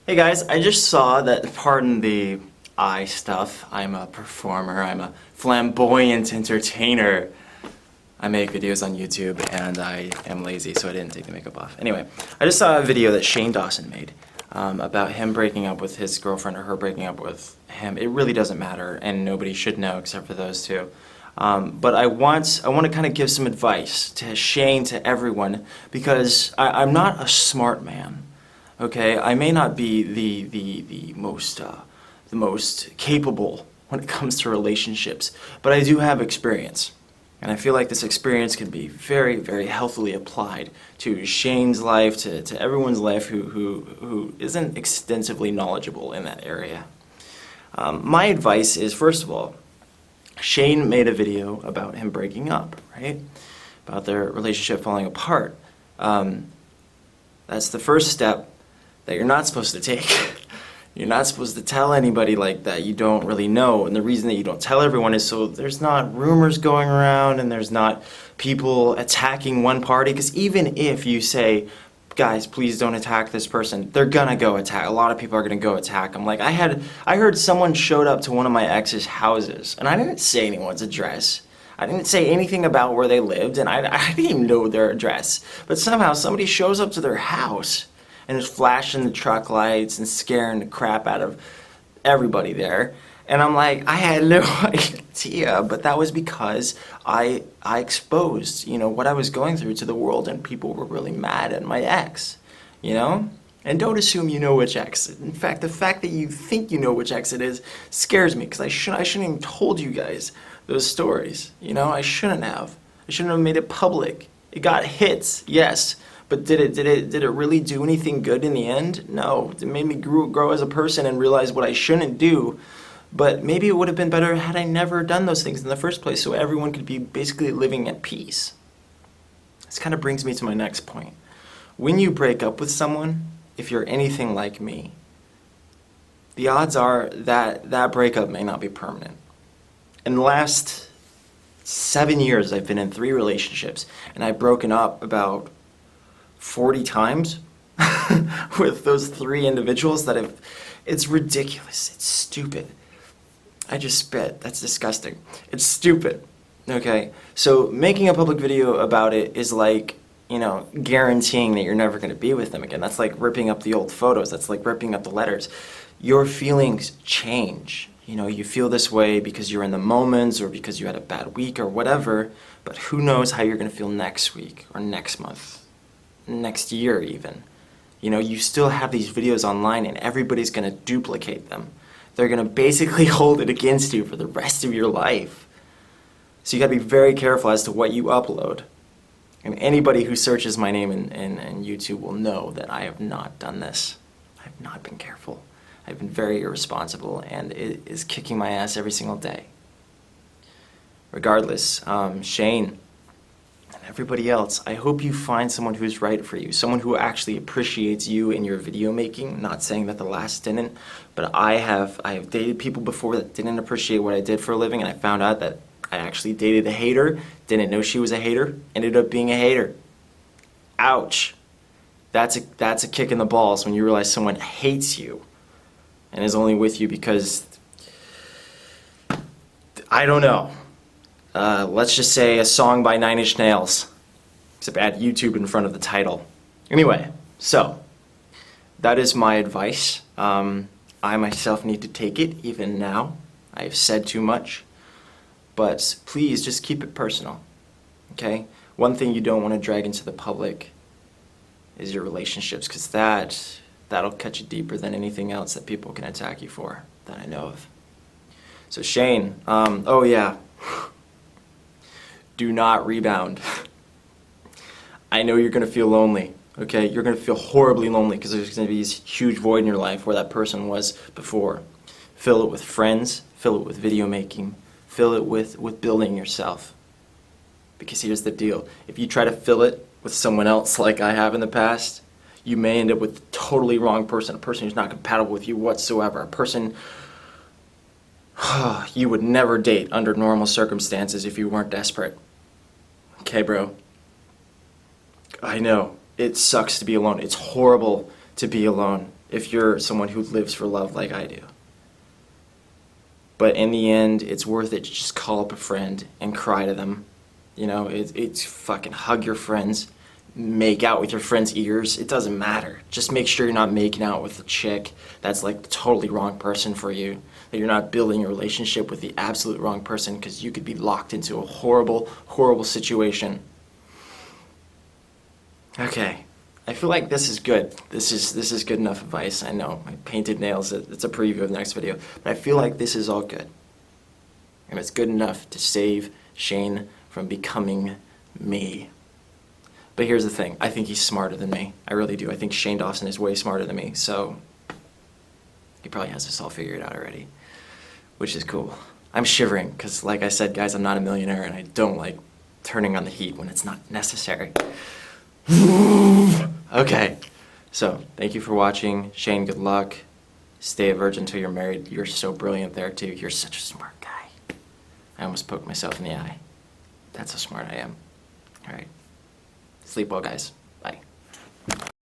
Hey guys, I just saw that, pardon the eye stuff, I'm a performer, I'm a flamboyant entertainer. I make videos on YouTube and I am lazy, so I didn't take the makeup off. Anyway, I just saw a video that Shane Dawson made about him breaking up with his girlfriend or her breaking up with him. It really doesn't matter and nobody should know except for those two. But I want to kind of give some advice to Shane, to everyone, because I'm not a smart man. Okay, I may not be the most capable when it comes to relationships, but I do have experience, and I feel like this experience can be very, very healthily applied to Shane's life, to everyone's life who isn't extensively knowledgeable in that area. My advice is, first of all, Shane made a video about him breaking up, right? About their relationship falling apart. That's the first step that you're not supposed to take. You're not supposed to tell anybody like that you don't really know. And the reason that you don't tell everyone is so there's not rumors going around and there's not people attacking one party. Because even if you say, guys, please don't attack this person, they're gonna go attack. A lot of people are gonna go attack them. Like I heard someone showed up to one of my ex's houses and I didn't say anyone's address. I didn't say anything about where they lived and I didn't even know their address. But somehow somebody shows up to their house and is flashing the truck lights and scaring the crap out of everybody there. And I'm like, I had no idea, but that was because I exposed, what I was going through to the world, and people were really mad at my ex, And don't assume you know which ex. In fact, the fact that you think you know which ex it is scares me, because I shouldn't even told you guys those stories, I shouldn't have. I shouldn't have made it public. It got hits, yes. But did it really do anything good in the end? No. It made me grow as a person and realize what I shouldn't do. But maybe it would have been better had I never done those things in the first place, so everyone could be basically living at peace. This kind of brings me to my next point. When you break up with someone, if you're anything like me, the odds are that that breakup may not be permanent. In the last 7 years, I've been in 3 relationships, and I've broken up about 40 times with those 3 individuals it's ridiculous. It's stupid. I just spit. That's disgusting. It's stupid. Okay? So making a public video about it is like, guaranteeing that you're never going to be with them again. That's like ripping up the old photos. That's like ripping up the letters. Your feelings change. You feel this way because you're in the moments or because you had a bad week or whatever, but who knows how you're going to feel next week or next month, next year even. You still have these videos online and everybody's going to duplicate them. They're going to basically hold it against you for the rest of your life. So you got to be very careful as to what you upload. And anybody who searches my name in YouTube will know that I have not done this. I have not been careful. I've been very irresponsible, and it is kicking my ass every single day. Regardless, Shane and everybody else, I hope you find someone who's right for you, someone who actually appreciates you in your video making. Not saying that the last didn't, but I have dated people before that didn't appreciate what I did for a living, and I found out that I actually dated a hater, didn't know she was a hater, ended up being a hater. Ouch. That's a kick in the balls when you realize someone hates you and is only with you because, I don't know. Let's just say a song by Nine Inch Nails, except add YouTube in front of the title. Anyway, so that is my advice. I myself need to take it even now. I've said too much, but please just keep it personal, okay? One thing you don't want to drag into the public is your relationships, because that'll cut you deeper than anything else that people can attack you for that I know of. So Shane, oh yeah. Do not rebound. I know you're going to feel lonely, okay? You're going to feel horribly lonely because there's going to be this huge void in your life where that person was before. Fill it with friends, fill it with video making, fill it with building yourself. Because here's the deal. If you try to fill it with someone else like I have in the past, you may end up with a totally wrong person, a person who's not compatible with you whatsoever, a person you would never date under normal circumstances if you weren't desperate. Okay, bro? I know. It sucks to be alone. It's horrible to be alone. if you're someone who lives for love like I do. But in the end, it's worth it to just call up a friend and cry to them. You know, it's fucking hug your friends, make out with your friends' ears. It doesn't matter. Just make sure you're not making out with a chick that's like the totally wrong person for you. That you're not building a relationship with the absolute wrong person, because you could be locked into a horrible, horrible situation. Okay. I feel like this is good. This is good enough advice. I know, my painted nails, it's a preview of the next video. But I feel like this is all good. And it's good enough to save Shane from becoming me. But here's the thing. I think he's smarter than me. I really do. I think Shane Dawson is way smarter than me. So he probably has this all figured out already, which is cool. I'm shivering because, like I said, guys, I'm not a millionaire, and I don't like turning on the heat when it's not necessary. Okay, so thank you for watching. Shane, good luck. Stay a virgin until you're married. You're so brilliant there, too. You're such a smart guy. I almost poked myself in the eye. That's how smart I am. All right. Sleep well, guys.